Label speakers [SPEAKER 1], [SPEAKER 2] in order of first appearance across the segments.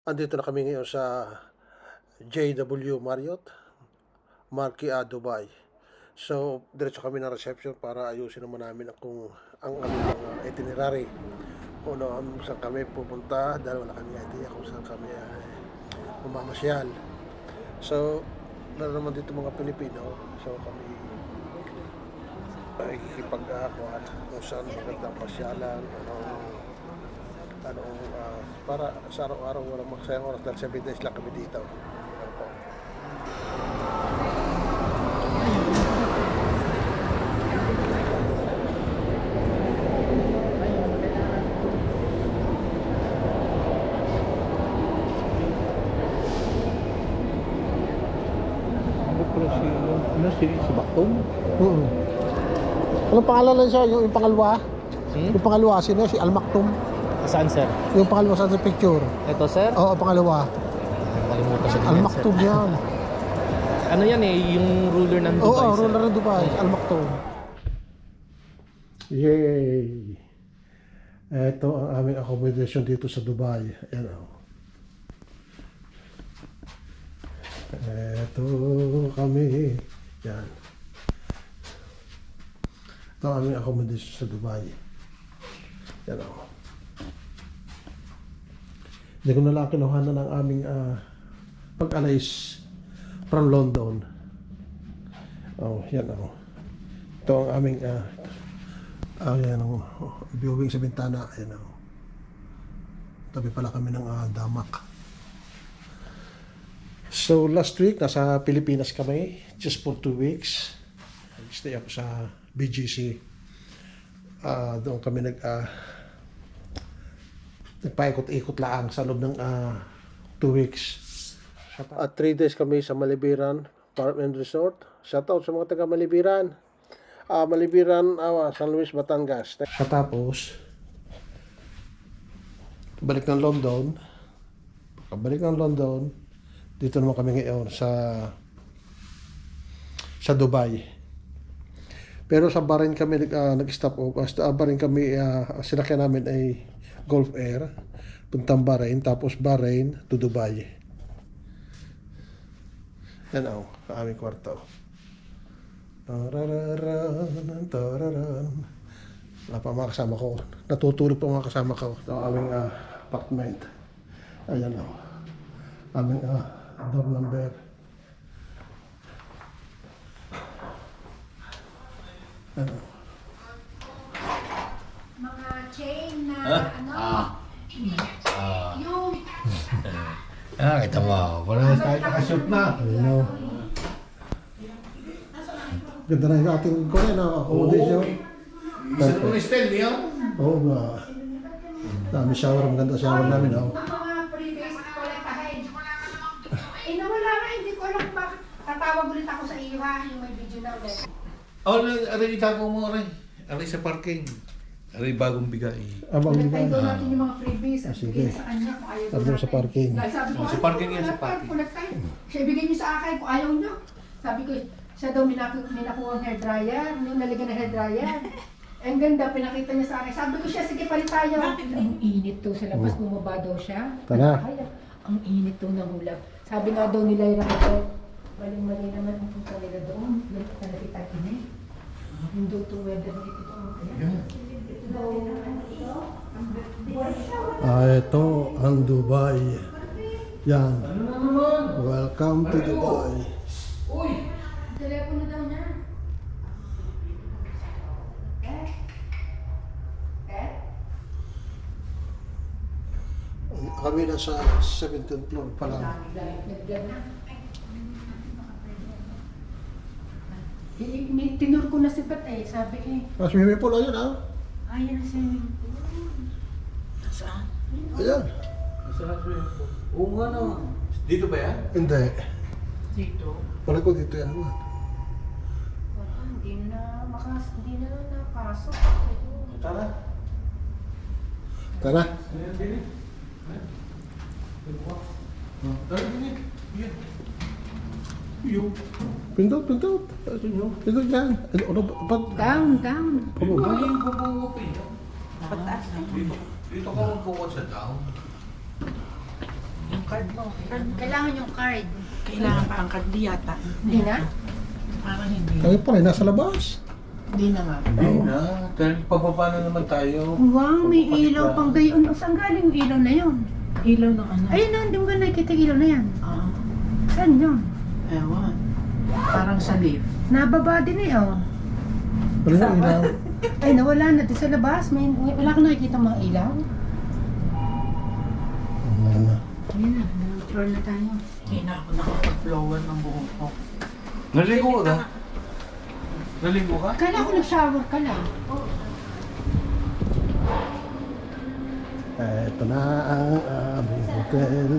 [SPEAKER 1] Andito na kami ngayon sa JW Marriott, Marquis, Dubai. So, diretso kami ng reception para ayusin naman namin ang aming mga itinerary. Kung saan kami pupunta dahil wala kami idea kung saan kami mamamasyal. So, naman dito mga Pilipino. So, kami nakikipag-akuan kung saan magandang pasyalan, para sa araw-araw walang magsayang oras dahil 7 days lang kami dito. Ano po.
[SPEAKER 2] Ano pala si Bakton?
[SPEAKER 1] Oo. Anong pangalan lang siya? Yung pangalawa?
[SPEAKER 2] Hmm?
[SPEAKER 1] Yung pangalawa, sino? Si Al Maktoum.
[SPEAKER 2] Saan, sir?
[SPEAKER 1] Yung pangalawa sa picture.
[SPEAKER 2] Ito, sir?
[SPEAKER 1] Oo, pangalawa.
[SPEAKER 2] Kalimutan ko
[SPEAKER 1] Al
[SPEAKER 2] yan,
[SPEAKER 1] Maktoum
[SPEAKER 2] sir.
[SPEAKER 1] yan.
[SPEAKER 2] Ano yan eh, yung ruler ng Dubai,
[SPEAKER 1] Oo,
[SPEAKER 2] sir.
[SPEAKER 1] ruler ng Dubai. Al Maktoum. Yay! Ito ang aming accommodation dito sa Dubai. Ayan o. Ito kami. Yan. Ito ang aming accommodation sa Dubai. Yan o. Hindi ko na lang kinuhanan ng aming pag-alis from London. Oh, yan o. Ito ang aming yan o. Viewing sa bintana. Yan o. Tabi pala kami ng damak. So last week, nasa Pilipinas kami, just for 2 weeks. Stay ako sa BGC. Doon kami nagpaikot-ikot lang sa loob ng 2 weeks. At 3 days kami sa Malibiran Farm and Resort. Shoutout sa mga taga Malibiran. Malibiran, San Luis, Batangas. Katapos, balik ng London. Pagkabalik ng London, dito naman kami ngayon sa Dubai. Pero sa Bahrain kami nag-stop off. Bahrain kami, sinakyan namin ay Gulf Air, puntang Bahrain, tapos Bahrain to Dubai. Yan ang aming kwarto. Tarararan, tararan. Wala pa mga kasama ko. Natutulog pa mga kasama ko sa aming apartment. Ayan o. Aming door number. Ano?
[SPEAKER 3] Mga chain na yung
[SPEAKER 4] Kita mo, parang tayo nakashoot na.
[SPEAKER 1] Ano? Ganda na yung ating accommodation.
[SPEAKER 4] Isa ko ni Stel, niyo?
[SPEAKER 1] Oo nga. Dami shower, maganda shower namin. Oh.
[SPEAKER 3] ang mga previous koletahin. Nawala nga, hindi ko alam bakit tatawag ulit ako sa iyo ha, yung may video na ulit.
[SPEAKER 4] Aray, itago mo, aray. Aray sa parking. Aray, bagong bigay.
[SPEAKER 1] Abang
[SPEAKER 3] Koletahin
[SPEAKER 1] di
[SPEAKER 3] daw
[SPEAKER 1] ba?
[SPEAKER 3] natin yung mga freebies at
[SPEAKER 1] Sige.
[SPEAKER 3] bigay sa kanya kung ayaw
[SPEAKER 1] Sabi mo sa parking.
[SPEAKER 3] Sabi ko,
[SPEAKER 4] Sa parking yan, sa parking.
[SPEAKER 3] Koletahin. Siya ibigay niyo sa akin kung ayaw niyo. Sabi ko, siya daw minakuha ng hair dryer, yung nalagyan ng hair dryer. Ang ganda, pinakita niya sa akin. Sabi ko siya, sige palit tayo. Ang init to sa labas, bumaba daw siya.
[SPEAKER 1] Tara.
[SPEAKER 3] Ay, ang init to ng ulap. Sabi nga daw nila yung ito, maling-mali naman ang punta nila doon. Yung nakita kinay. Hindi to weather dito to.
[SPEAKER 1] Ito ang Dubai. Yan. Welcome to Dubai.
[SPEAKER 3] Telepono daw niya.
[SPEAKER 1] Kami nasa 17th floor pa lang.
[SPEAKER 3] Tinur ko na si Pat eh, sabi eh.
[SPEAKER 1] Swimming pool, ayun ah.
[SPEAKER 3] Ayan na swimming pool. Nasaan?
[SPEAKER 1] Ayan.
[SPEAKER 4] Oo nga no. Dito ba yan?
[SPEAKER 1] Hindi.
[SPEAKER 3] Dito.
[SPEAKER 1] Wala ko dito yan.
[SPEAKER 3] Wala, hindi na napasok.
[SPEAKER 4] Tara.
[SPEAKER 1] Tara.
[SPEAKER 4] Tara, dini. Yan. Yung.
[SPEAKER 1] Pindot. Pindot yan. Ano ba?
[SPEAKER 3] Down.
[SPEAKER 1] Pababa.
[SPEAKER 4] Ano yung bubungupin nyo? Dito ka magbukas sa down.
[SPEAKER 5] card mo.
[SPEAKER 3] Kailangan yung card.
[SPEAKER 5] Kailangan pa ang card di yata.
[SPEAKER 3] Hindi na?
[SPEAKER 5] Parang hindi.
[SPEAKER 1] Kayo pa rin, nasa labas.
[SPEAKER 5] Hindi na nga.
[SPEAKER 4] Hindi na. Dahil pababa na naman tayo.
[SPEAKER 3] Wow, may
[SPEAKER 4] Pagpapatid
[SPEAKER 3] ilaw
[SPEAKER 4] na.
[SPEAKER 3] pang gayon. Saan galing yung ilaw na yun?
[SPEAKER 5] Ilaw ng ano?
[SPEAKER 3] Ayun na, hindi mo ba nakikita yung ilaw na yan?
[SPEAKER 5] Ah,
[SPEAKER 3] Saan yun?
[SPEAKER 5] ewan. Parang sa lift.
[SPEAKER 3] Nababa din eh, oh.
[SPEAKER 1] Wala na ilaw.
[SPEAKER 3] Ay, nawala na. Di sa labas, wala ka nakikita mga ilaw?
[SPEAKER 1] Wala na.
[SPEAKER 3] Ayun na, na-floor na tayo.
[SPEAKER 5] Hindi na ako nakapag-flower ng buhok ko.
[SPEAKER 4] Naligo ka? Naligo ka?
[SPEAKER 3] Kala ko nag-shower ka lang.
[SPEAKER 1] Ito na ang aming hotel.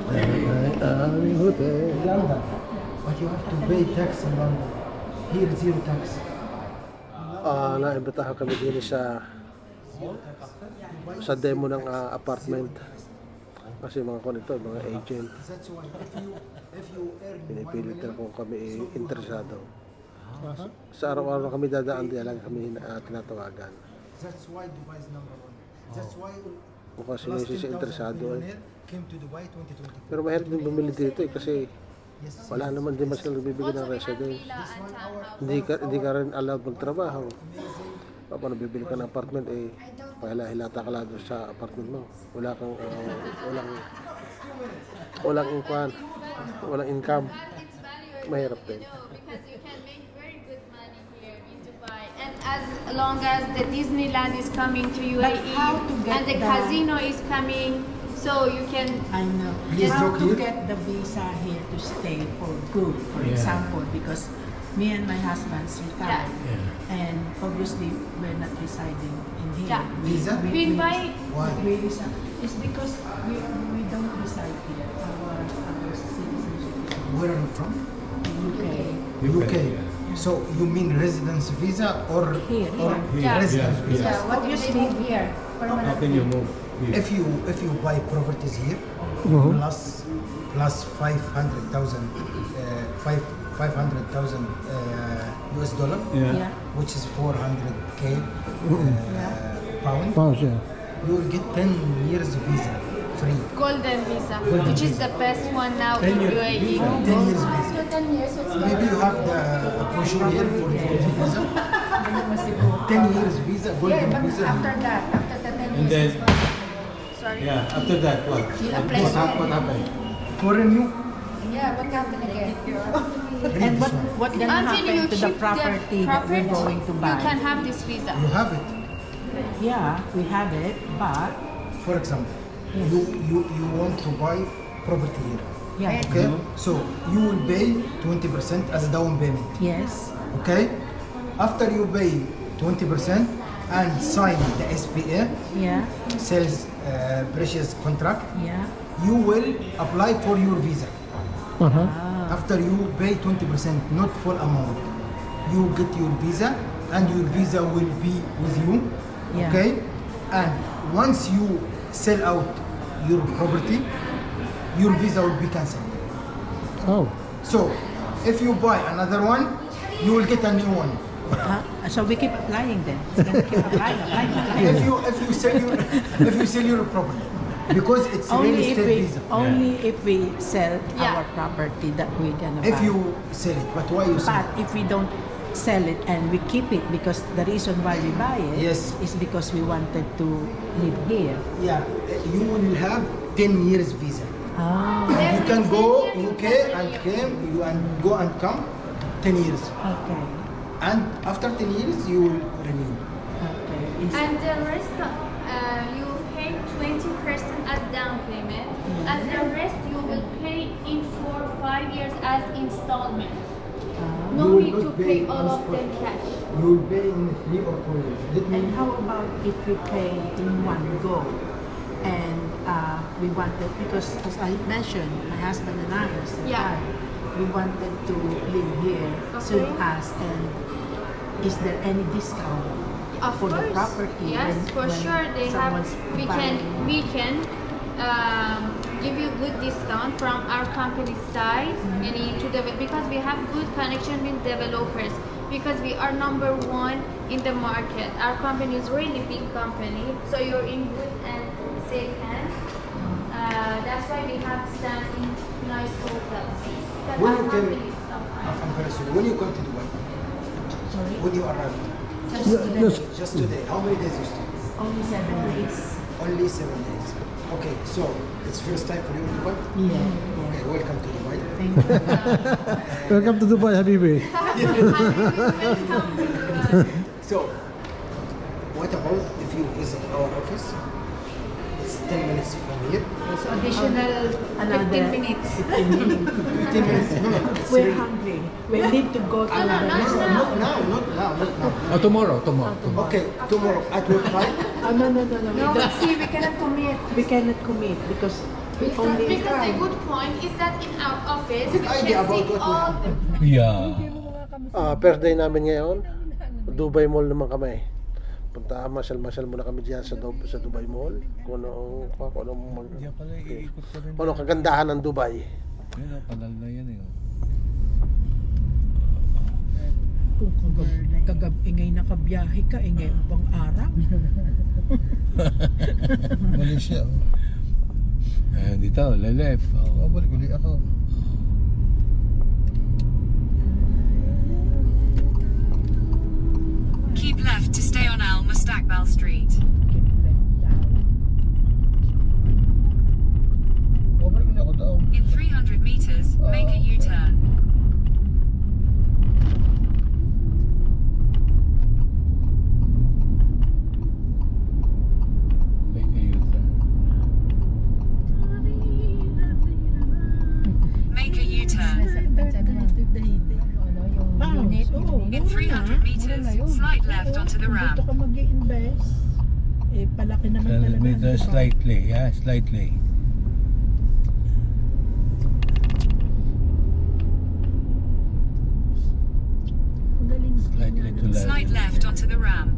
[SPEAKER 1] Ito ang aming hotel.
[SPEAKER 6] But you have to pay tax in London. Here, zero tax.
[SPEAKER 1] Naimbitahan kami din sa demo ng apartment. Kasi mga konito, mga agent.
[SPEAKER 6] That's why if you earn
[SPEAKER 1] Pinipilit na kung kami interesado. Sa araw-araw kami dadaan, di lagi kami tinatawagan.
[SPEAKER 6] that's why Dubai is number one. That's why
[SPEAKER 1] Kung kasi may
[SPEAKER 6] last 10,000
[SPEAKER 1] interesado eh.
[SPEAKER 6] millionaire came to Dubai 2024.
[SPEAKER 1] Pero mahirap din bumili dito eh kasi
[SPEAKER 6] Yes,
[SPEAKER 1] wala naman din mas nagbibigay ng residence. Hindi ka rin allowed magtrabaho. Paano bibili ka ng apartment eh pahila-hilata ka lang doon sa apartment mo. Wala kang walang income.
[SPEAKER 7] Its value
[SPEAKER 1] Mahirap din.
[SPEAKER 7] because you can make very good money here in Dubai. And as long as the Disneyland is coming to UAE
[SPEAKER 5] how to get
[SPEAKER 7] and the
[SPEAKER 5] the-
[SPEAKER 7] casino is coming, so you can
[SPEAKER 5] I know.
[SPEAKER 6] Please
[SPEAKER 5] How
[SPEAKER 6] look
[SPEAKER 5] to
[SPEAKER 6] here.
[SPEAKER 5] get the visa here to stay for good, for
[SPEAKER 4] Yeah.
[SPEAKER 5] example, because me and my husband's retired.
[SPEAKER 4] Yeah.
[SPEAKER 5] And obviously, we're not residing in here.
[SPEAKER 7] Yeah.
[SPEAKER 6] Visa?
[SPEAKER 7] we buy
[SPEAKER 6] Why?
[SPEAKER 5] We reside. It's because we don't reside here. Our citizenship
[SPEAKER 6] Where are you from?
[SPEAKER 5] is UK.
[SPEAKER 6] UK. So you mean residence visa or
[SPEAKER 5] Here,
[SPEAKER 6] or
[SPEAKER 5] here.
[SPEAKER 7] Yeah.
[SPEAKER 6] residence visa?
[SPEAKER 3] Yeah, what do they live here?
[SPEAKER 4] How can you move?
[SPEAKER 6] If you buy properties here plus 500,000 US dollar,
[SPEAKER 5] Yeah.
[SPEAKER 6] which is 400k pound,
[SPEAKER 1] Pause yeah.
[SPEAKER 6] you will get 10 years visa free.
[SPEAKER 7] golden visa, which is the best one now in UAE.
[SPEAKER 6] 10 years visa.
[SPEAKER 7] After 10 years, it's
[SPEAKER 6] Maybe you have the brochure here for the golden visa. 10 years visa,
[SPEAKER 3] Yeah,
[SPEAKER 6] golden
[SPEAKER 3] but
[SPEAKER 6] visa.
[SPEAKER 3] after that, after the 10
[SPEAKER 4] And
[SPEAKER 3] years,
[SPEAKER 4] then,
[SPEAKER 7] sorry.
[SPEAKER 4] yeah, after that, what?
[SPEAKER 3] apply
[SPEAKER 4] What happened?
[SPEAKER 6] Foreign you?
[SPEAKER 3] yeah, what happened again?
[SPEAKER 5] And what gonna
[SPEAKER 7] Until you
[SPEAKER 5] happen to the
[SPEAKER 7] keep
[SPEAKER 5] property that we're going to
[SPEAKER 7] you
[SPEAKER 5] buy?
[SPEAKER 7] can have this visa.
[SPEAKER 6] You have it.
[SPEAKER 5] Yeah, we have it, but
[SPEAKER 6] For example,
[SPEAKER 5] Yes.
[SPEAKER 6] you want to buy property here.
[SPEAKER 5] yeah,
[SPEAKER 6] Okay? So you will pay 20% as a down payment.
[SPEAKER 5] yes,
[SPEAKER 6] Okay? After you pay 20% and sign the SPA,
[SPEAKER 5] yeah,
[SPEAKER 6] sales purchase contract,
[SPEAKER 5] yeah.
[SPEAKER 6] you will apply for your visa.
[SPEAKER 5] Ah,
[SPEAKER 6] After you pay 20%, not full amount, you get your visa and your visa will be with you.
[SPEAKER 5] Yeah.
[SPEAKER 6] Okay? And once you sell out your property, your visa will be cancelled.
[SPEAKER 1] Oh.
[SPEAKER 6] So, if you buy another one, you will get a new one.
[SPEAKER 5] so we keep applying then. We're gonna keep applying.
[SPEAKER 6] If you sell your property, because it's real
[SPEAKER 5] Only if
[SPEAKER 6] estate
[SPEAKER 5] we
[SPEAKER 6] visa.
[SPEAKER 5] sell
[SPEAKER 7] Yeah.
[SPEAKER 5] our property that we're gonna
[SPEAKER 6] If
[SPEAKER 5] buy.
[SPEAKER 6] you sell it, but why you sell
[SPEAKER 5] But
[SPEAKER 6] it?
[SPEAKER 5] if we don't sell it and we keep it because the reason why we buy it
[SPEAKER 6] Yes.
[SPEAKER 5] is because we wanted to live here.
[SPEAKER 6] Yeah, you will have 10 years visa.
[SPEAKER 5] Ah,
[SPEAKER 6] You can go UK and go and come 10 years.
[SPEAKER 5] okay.
[SPEAKER 6] And after 10 years, you will renew.
[SPEAKER 5] Okay.
[SPEAKER 7] And the rest, you pay 20% as down payment, and the rest you will pay in 4 or 5 years as installment.
[SPEAKER 6] You
[SPEAKER 7] No
[SPEAKER 6] will
[SPEAKER 7] need
[SPEAKER 6] not
[SPEAKER 7] to
[SPEAKER 6] pay
[SPEAKER 7] pay
[SPEAKER 6] on
[SPEAKER 7] all of
[SPEAKER 6] spot.
[SPEAKER 7] them cash.
[SPEAKER 6] You will pay in 3 or 4 years. Let me.
[SPEAKER 5] And how about if we pay in one go? And we wanted, because as I mentioned, my husband and I are still
[SPEAKER 7] Yeah.
[SPEAKER 5] alive. We wanted to live here soon
[SPEAKER 7] Okay.
[SPEAKER 5] as, and is there any discount
[SPEAKER 7] Of
[SPEAKER 5] for the
[SPEAKER 7] course,
[SPEAKER 5] property?
[SPEAKER 7] yes, for
[SPEAKER 5] when
[SPEAKER 7] sure they have.
[SPEAKER 5] someone's
[SPEAKER 7] We
[SPEAKER 5] buying?
[SPEAKER 7] can give you good discount from our company side and into the because we have good connection with developers because we are number 1 in the market. Our company is really big company, so you're in good and safe hands. That's That's why we have stand in nice hotels. Because
[SPEAKER 6] When
[SPEAKER 7] our
[SPEAKER 6] you came,
[SPEAKER 7] company is so fine.
[SPEAKER 6] I'm very sorry. When you come to Dubai,
[SPEAKER 5] Sorry?
[SPEAKER 6] when you arrived,
[SPEAKER 1] Yes.
[SPEAKER 6] just today, how many days you stay?
[SPEAKER 5] Only 7 days.
[SPEAKER 6] Only 7 days. Okay, so it's first time for you in Dubai?
[SPEAKER 5] Yeah.
[SPEAKER 6] Okay, welcome to Dubai.
[SPEAKER 5] Thank you.
[SPEAKER 1] Welcome to Dubai, Habibi.
[SPEAKER 6] So, what about if you visit our office? It's 10 minutes from here.
[SPEAKER 3] So additional 15 minutes.
[SPEAKER 6] 15 minutes. No, no, it's
[SPEAKER 5] We're
[SPEAKER 6] really.
[SPEAKER 5] hungry. We need to go to
[SPEAKER 7] no,
[SPEAKER 5] the
[SPEAKER 7] not
[SPEAKER 6] No,
[SPEAKER 7] now.
[SPEAKER 6] not now, not now, not now.
[SPEAKER 4] Oh, tomorrow.
[SPEAKER 6] Okay, tomorrow at what time?
[SPEAKER 5] Oh, no.
[SPEAKER 3] No, see, we cannot commit.
[SPEAKER 5] We cannot commit because we only...
[SPEAKER 7] Because the good point is that in our office,
[SPEAKER 6] Good
[SPEAKER 7] we
[SPEAKER 6] idea
[SPEAKER 7] can
[SPEAKER 6] about
[SPEAKER 7] see
[SPEAKER 6] what
[SPEAKER 7] all the
[SPEAKER 4] Yeah.
[SPEAKER 1] First day namin ngayon, Dubai Mall naman kami. Punta, masyal-masyal muna kami diyan sa Dubai Mall. Kung anong kagandahan ng Dubai.
[SPEAKER 4] Yan ang kanal na yan eh.
[SPEAKER 5] Kung ingay nakabiyahe ka, ingay mo pang araw.
[SPEAKER 4] Malaysia. Dito, lelep. Balik ulit ako.
[SPEAKER 8] Keep left to stay on Al Mustaqbal Street.
[SPEAKER 4] Balik ulit ako daw.
[SPEAKER 8] In 300 meters, make a U-turn.
[SPEAKER 4] Make a U-turn.
[SPEAKER 8] Make a U-turn. In 300 meters, slide left onto the ramp.
[SPEAKER 5] Kung gusto ka mag-i-invest, eh palaki naman talaga.
[SPEAKER 4] Meter slightly, yeah, slightly. Slightly to left.
[SPEAKER 8] Slide left onto the ramp.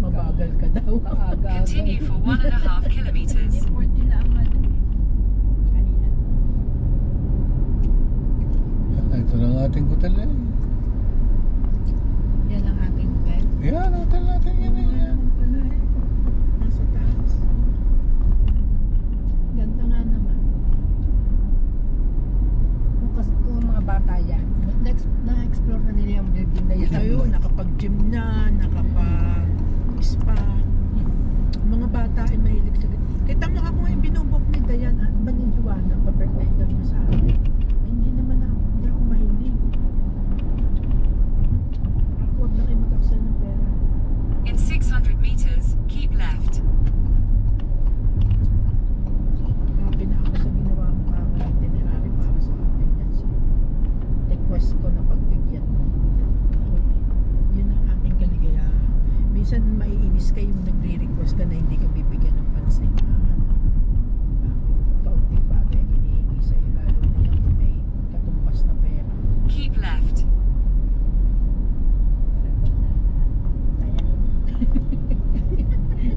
[SPEAKER 5] Mabagal ka daw.
[SPEAKER 8] Continue for 1.5 kilometers.
[SPEAKER 4] Ito na ang ating hotel eh.
[SPEAKER 5] Yan ang ating bed.
[SPEAKER 4] Yan, hotel natin yan eh. Yan.
[SPEAKER 5] Nasa taas. Ganda nga naman.
[SPEAKER 3] Kung mga bata yan, na-explore na nila yung building na yan.
[SPEAKER 5] Ayun, nakapag-gym na, nakapag-spa. Mga bata ay mahilig sa... Kita mo ako ngayon binubok ni Dayan at ba ni Juana, pa-birthday daw niya sa akin. Ay, hindi naman ako, hindi ako mahilig. Huwag na kayo mag-aksay ng pera.
[SPEAKER 8] In 600 meters, keep left.
[SPEAKER 5] Happy na ako sa ginawa mo para itinerary para sa akin. That's it. Request ko na pagbigyan mo. Yun ang aking kaligayahan. Minsan maiinis ka yung nagre-request ka na hindi ka bibigyan ng pansin. Kaunting bagay ang hinihingi sa'yo, lalo na yung may katumbas na pera.
[SPEAKER 8] Keep left.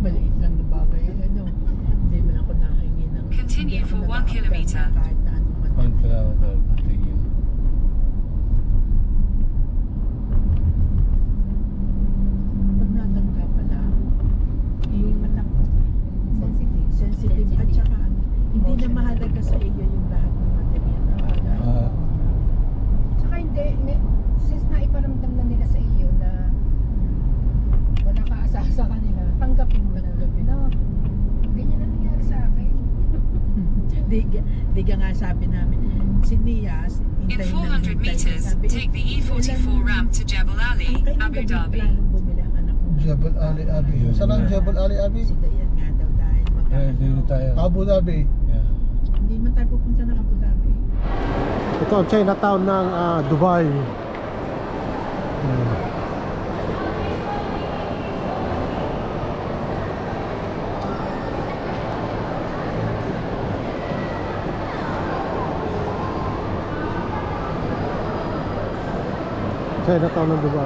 [SPEAKER 5] Maliit lang na bagay. Ano, hindi man ako nakahingi ng...
[SPEAKER 8] Continue
[SPEAKER 5] hindi ako
[SPEAKER 8] for 1 kilometer.
[SPEAKER 5] nag-a-apply kahit na anong man.
[SPEAKER 4] 1 kilometer, continue.
[SPEAKER 5] Pag natanda pala, yung sensitive at saka ano, hindi na mahalaga sa iyo yung lahat ng material na bagay.
[SPEAKER 3] Tsaka hindi, since naiparamdam na nila sa iyo na wala ka asa sa kanila, tanggapin mo na. No, ganyan na nangyari sa akin.
[SPEAKER 5] Di ka nga sabi namin, si Nias,
[SPEAKER 8] In
[SPEAKER 5] hintayin
[SPEAKER 8] 400 meters, take the E44 ramp to Jebel Ali, Abu Dhabi.
[SPEAKER 5] Bumili ang anak ko.
[SPEAKER 1] Jebel Ali Abi. Saan ang Jebel Ali Abi?
[SPEAKER 5] Si Dayan nga daw dahil
[SPEAKER 4] Dito tayo.
[SPEAKER 1] Abu Dhabi.
[SPEAKER 4] Yeah.
[SPEAKER 5] Hindi man tayo pupunta ng Abu Dhabi.
[SPEAKER 1] Ito ang Chinatown ng Dubai. Chinatown ng Dubai.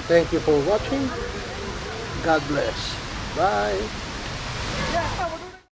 [SPEAKER 1] Thank you for watching. God bless. Bye.